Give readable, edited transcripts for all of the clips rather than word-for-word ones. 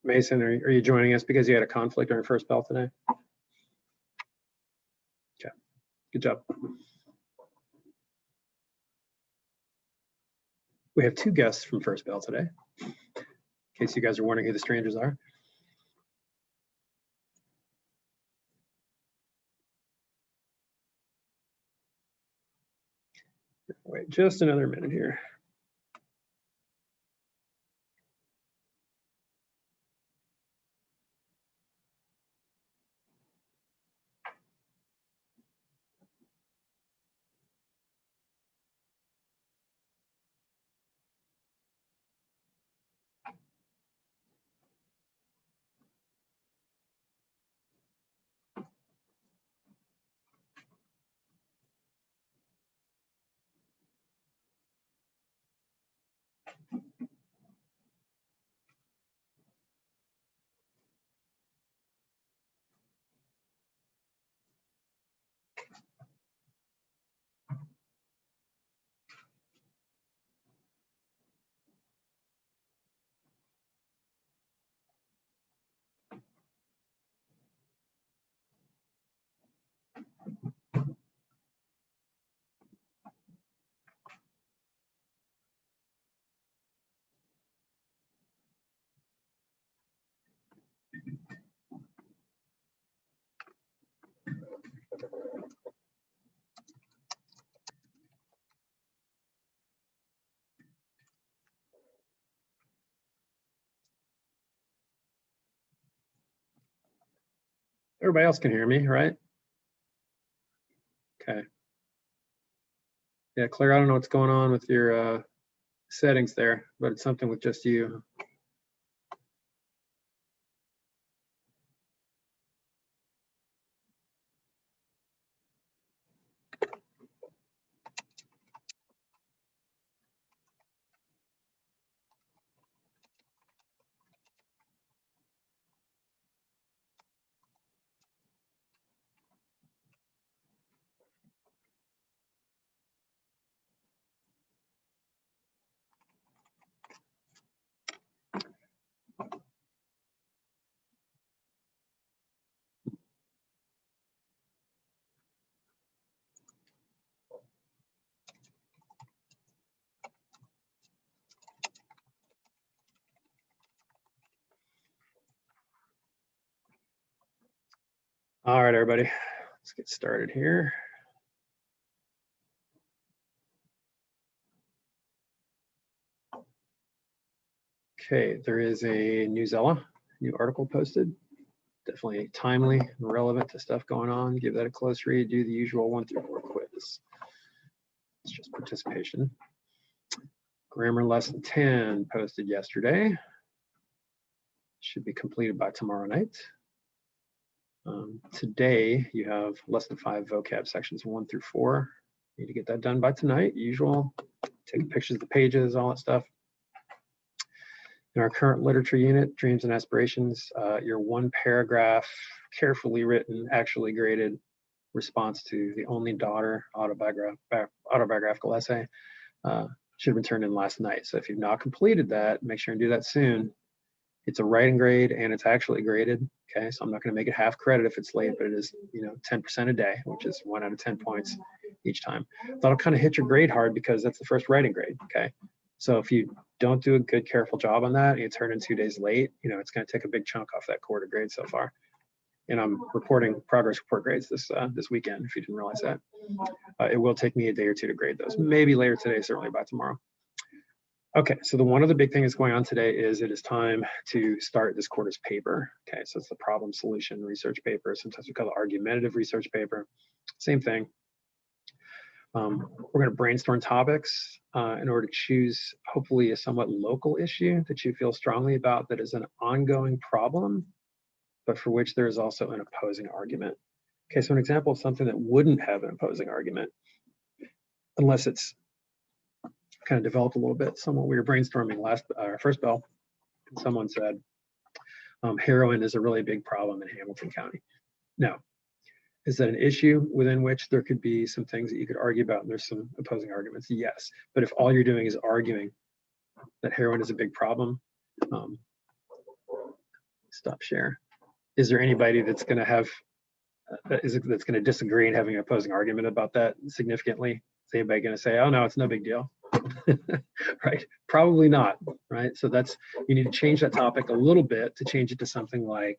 Mason, are you joining us because you had a conflict during first bell today? Okay, good job. We have 2 guests from first bell today, in case you guys are wondering who the strangers are. Wait just another minute here. Everybody else can hear me, right? Okay. Yeah, Claire, I don't know what's going on with your settings there, but it's something with just you. All right, everybody, let's get started here. Okay, there is a Newsella, new article posted. Definitely timely and relevant to stuff going on. Give that a close read, do the usual 1 through 4 quiz. It's just participation. Grammar lesson 10 posted yesterday. Should be completed by tomorrow night. Today, you have lesson 5 vocab sections 1 through 4. Need to get that done by tonight, usual. Take pictures of the pages, all that stuff. In our current literature unit, Dreams and Aspirations, your 1 paragraph, carefully written, actually graded response to The Only Daughter autobiographical essay should have been turned in last night. So if you've not completed that, make sure and do that soon. It's a writing grade and it's actually graded. Okay, so I'm not going to make it half credit if it's late, but it is 10% a day, which is 1 out of 10 points each time. That'll kind of hit your grade hard because that's the first writing grade. Okay, so if you don't do a good, careful job on that, and you turn in 2 days late, it's going to take a big chunk off that quarter grade so far. And I'm reporting progress report grades this weekend, if you didn't realize that. It will take me a day or 2 to grade those, maybe later today, certainly by tomorrow. Okay, so the one other big thing that's going on today is it is time to start this quarter's paper. Okay, so it's the problem solution research paper. Sometimes we call it argumentative research paper. Same thing. We're going to brainstorm topics in order to choose hopefully a somewhat local issue that you feel strongly about that is an ongoing problem, but for which there is also an opposing argument. Okay, so an example of something that wouldn't have an opposing argument, unless it's kind of developed a little bit. Someone we were brainstorming first bell, and someone said heroin is a really big problem in Hamilton County. Now, is that an issue within which there could be some things that you could argue about and there's some opposing arguments? Yes, but if all you're doing is arguing that heroin is a big problem, Stop share. Is there anybody that's going to have that's going to disagree and having an opposing argument about that significantly? Is anybody going to say, oh no, it's no big deal? Right? Probably not, right? So that's, you need to change that topic a little bit to change it to something like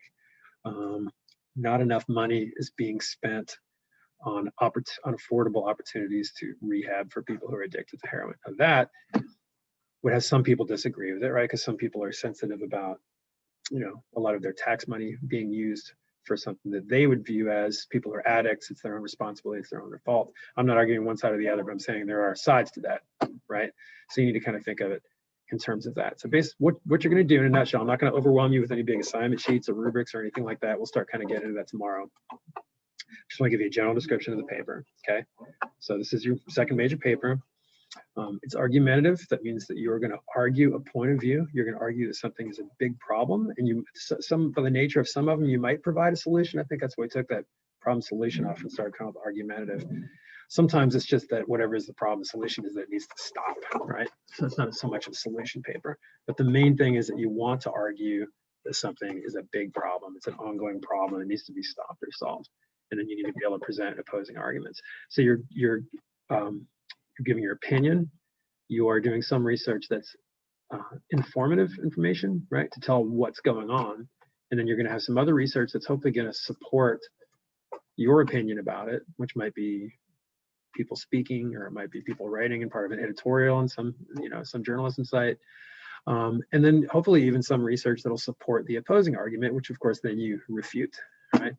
not enough money is being spent on affordable opportunities to rehab for people who are addicted to heroin. Now that would have some people disagree with it, right? Because some people are sensitive about, you know, a lot of their tax money being used for something that they would view as people are addicts, it's their own responsibility, it's their own fault. I'm not arguing one side or the other, but I'm saying there are sides to that, right? So you need to kind of think of it in terms of that. So basically what you're going to do in a nutshell, I'm not going to overwhelm you with any big assignment sheets or rubrics or anything like that. We'll start kind of getting into that tomorrow. Just want to give you a general description of the paper, okay? So this is your second major paper. It's argumentative. That means that you're going to argue a point of view. You're going to argue that something is a big problem, and by the nature of some of them, you might provide a solution. I think that's why we took that problem solution off and started kind of argumentative. Sometimes it's just that whatever is the problem, the solution is that it needs to stop, right? So it's not so much of a solution paper, but the main thing is that you want to argue that something is a big problem. It's an ongoing problem. It needs to be stopped or solved, and then you need to be able to present opposing arguments. So you're giving your opinion, you are doing some research that's informative information, right, to tell what's going on, and then you're going to have some other research that's hopefully going to support your opinion about it, which might be people speaking, or it might be people writing in part of an editorial on some, you know, some journalism site, and then hopefully even some research that'll support the opposing argument, which of course then you refute, right?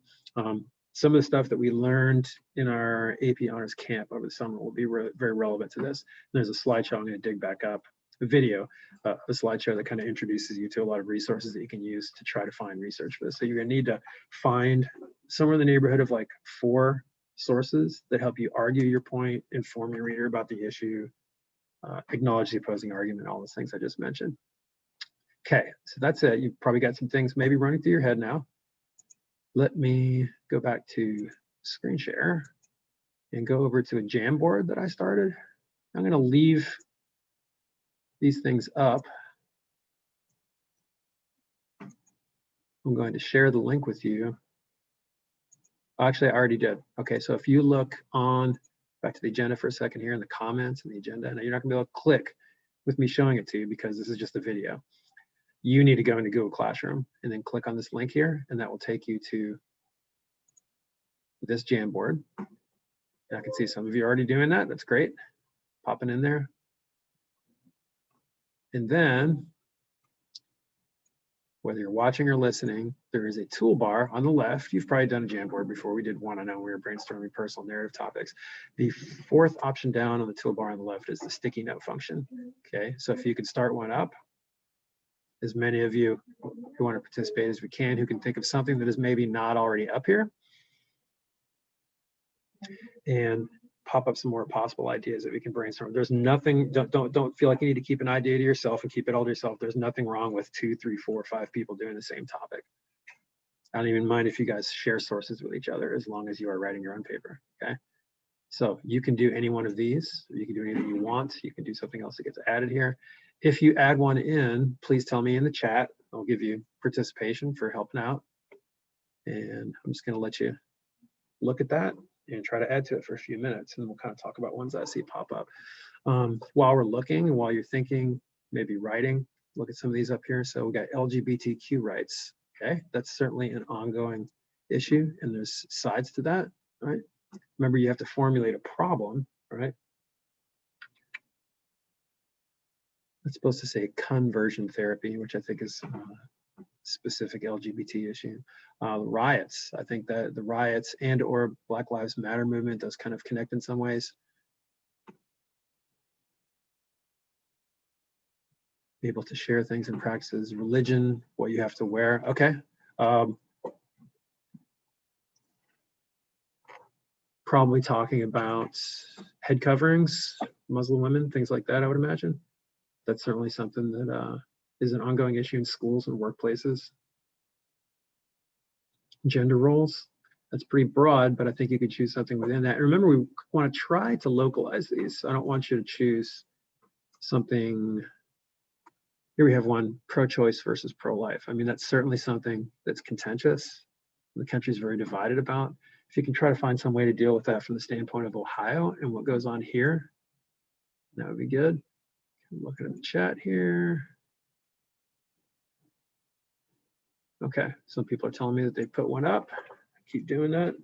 Some of the stuff that we learned in our AP Honors Camp over the summer will be very relevant to this. There's a slideshow I'm going to dig back up, a video, a slideshow that kind of introduces you to a lot of resources that you can use to try to find research for this. So you're going to need to find somewhere in the neighborhood of like 4 sources that help you argue your point, inform your reader about the issue, acknowledge the opposing argument, all those things I just mentioned. Okay, so that's it. You've probably got some things maybe running through your head now. Let me go back to screen share and go over to a Jamboard that I started. I'm going to leave these things up. I'm going to share the link with you. Actually, I already did. Okay, so if you look on, back to the agenda for a second here in the comments and the agenda, and you're not going to be able to click with me showing it to you because this is just a video. You need to go into Google Classroom and then click on this link here, and that will take you to this Jamboard. And I can see some of you are already doing that. That's great. Popping in there. And then, whether you're watching or listening, there is a toolbar on the left. You've probably done a Jamboard before. We did one, I know, we were brainstorming personal narrative topics. The 4th option down on the toolbar on the left is the sticky note function. Okay, so if you could start one up, as many of you who want to participate as we can, who can think of something that is maybe not already up here, and pop up some more possible ideas that we can brainstorm. There's nothing, don't feel like you need to keep an idea to yourself and keep it all to yourself. There's nothing wrong with 2, 3, 4, 5 people doing the same topic. I don't even mind if you guys share sources with each other, as long as you are writing your own paper, okay? So you can do any one of these, or you can do anything you want. You can do something else that gets added here. If you add one in, please tell me in the chat. I'll give you participation for helping out. And I'm just gonna let you look at that and try to add to it for a few minutes, and then we'll kind of talk about ones that I see pop up. While we're looking and while you're thinking, maybe writing, look at some of these up here. So we got LGBTQ rights, okay? That's certainly an ongoing issue, and there's sides to that, right? Remember, you have to formulate a problem, right? It's supposed to say conversion therapy, which I think is specific LGBT issue. Riots, I think that the riots and or Black Lives Matter movement does kind of connect in some ways. Be able to share things and practices, religion, what you have to wear. Okay. Probably talking about head coverings, Muslim women, things like that, I would imagine. That's certainly something that is an ongoing issue in schools and workplaces. Gender roles, that's pretty broad, but I think you could choose something within that. And remember, we want to try to localize these. I don't want you to choose something Here we have one, pro-choice versus pro-life. I mean, that's certainly something that's contentious. The country's very divided about. If you can try to find some way to deal with that from the standpoint of Ohio and what goes on here, that would be good. Looking at the chat here. Okay, some people are telling me that they put one up. Keep doing that.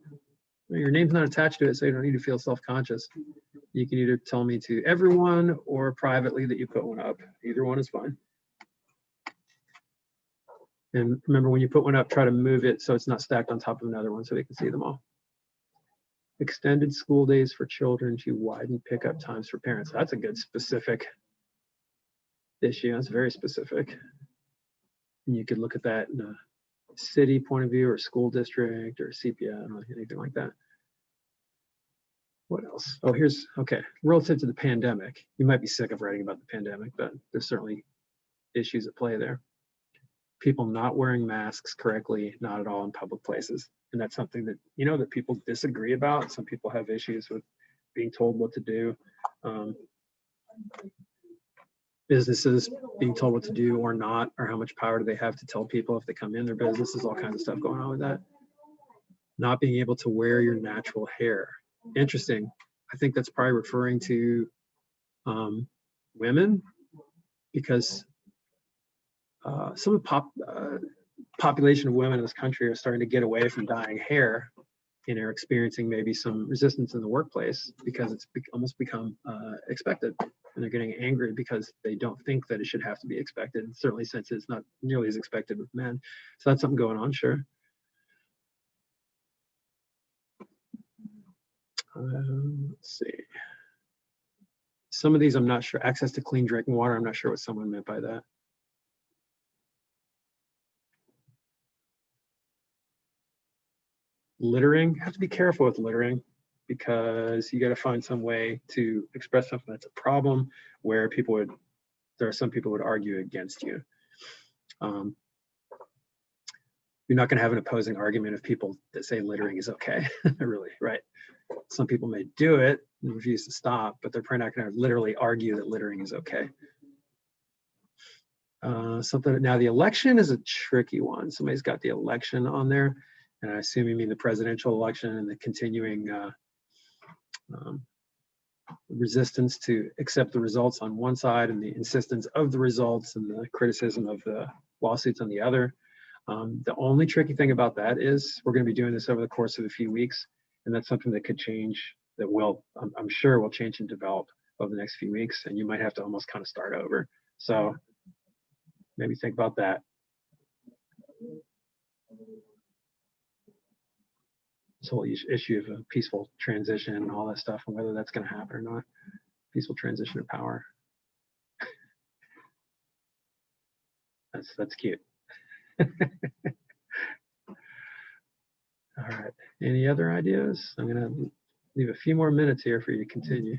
Your name's not attached to it, so you don't need to feel self-conscious. You can either tell me to everyone or privately that you put one up. Either one is fine. And remember, when you put one up, try to move it so it's not stacked on top of another one so we can see them all. Extended school days for children to widen pickup times for parents. That's a good specific issue. That's very specific. And you could look at that in a city point of view or school district or CPS or anything like that. What else? Oh, here's, okay, relative to the pandemic. You might be sick of writing about the pandemic, but there's certainly issues at play there. People not wearing masks correctly, not at all in public places. And that's something that, you know, that people disagree about. Some people have issues with being told what to do. Businesses being told what to do or not, or how much power do they have to tell people if they come in their businesses, all kinds of stuff going on with that. Not being able to wear your natural hair. Interesting. I think that's probably referring to women, because some of the population of women in this country are starting to get away from dyeing hair and are experiencing maybe some resistance in the workplace because it's almost become expected. And they're getting angry because they don't think that it should have to be expected, certainly since it's not nearly as expected with men. So that's something going on, sure. Let's see. Some of these I'm not sure. Access to clean drinking water, I'm not sure what someone meant by that. Littering, you have to be careful with littering, because you got to find some way to express something that's a problem where people would, there are some people would argue against you. You're not going to have an opposing argument of people that say littering is okay, really, right? Some people may do it and refuse to stop, but they're probably not going to literally argue that littering is okay. Something, now the election is a tricky one. Somebody's got the election on there, and I assume you mean the presidential election and the continuing resistance to accept the results on one side and the insistence of the results and the criticism of the lawsuits on the other. The only tricky thing about that is we're going to be doing this over the course of a few weeks, and that's something that could change, that will, I'm sure will change and develop over the next few weeks, and you might have to almost kind of start over. So maybe think about that. This whole issue of a peaceful transition and all that stuff, and whether that's going to happen or not. Peaceful transition of power. That's cute. All right. Any other ideas? I'm going to leave a few more minutes here for you to continue.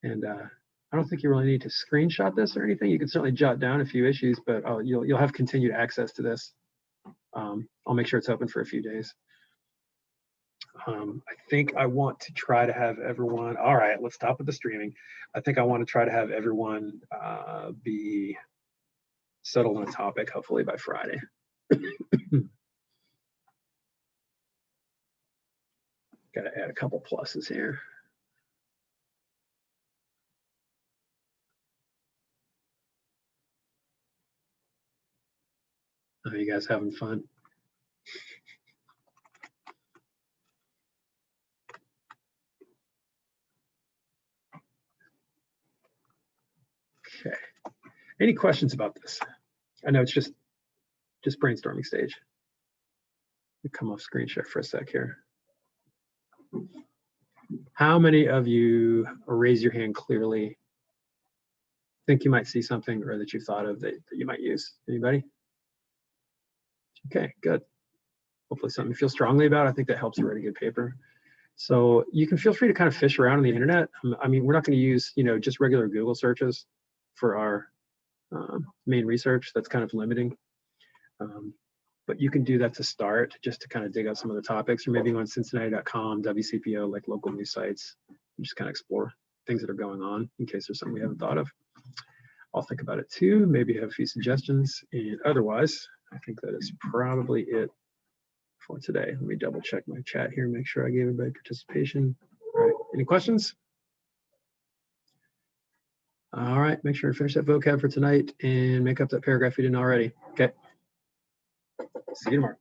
And I don't think you really need to screenshot this or anything. You can certainly jot down a few issues, but you'll have continued access to this. I'll make sure it's open for a few days. I think I want to try to have everyone, all right, let's stop with the streaming. I think I want to try to have everyone be settled on a topic, hopefully by Friday. Got to add a couple pluses here. Are you guys having fun? Okay. Any questions about this? I know it's just brainstorming stage. Let me come off screen share for a sec here. How many of you, or raise your hand clearly, think you might see something or that you've thought of that you might use? Anybody? Okay, good. Hopefully something you feel strongly about. I think that helps you write a good paper. So you can feel free to kind of fish around on the internet. I mean, we're not going to use, just regular Google searches for our main research. That's kind of limiting. But you can do that to start, just to kind of dig out some of the topics, or maybe on Cincinnati.com, WCPO, like local news sites, and just kind of explore things that are going on in case there's something we haven't thought of. I'll think about it too, maybe have a few suggestions, and otherwise, I think that is probably it for today. Let me double check my chat here, make sure I gave everybody participation. All right, any questions? All right, make sure to finish that vocab for tonight and make up that paragraph you didn't already. Okay. See you tomorrow.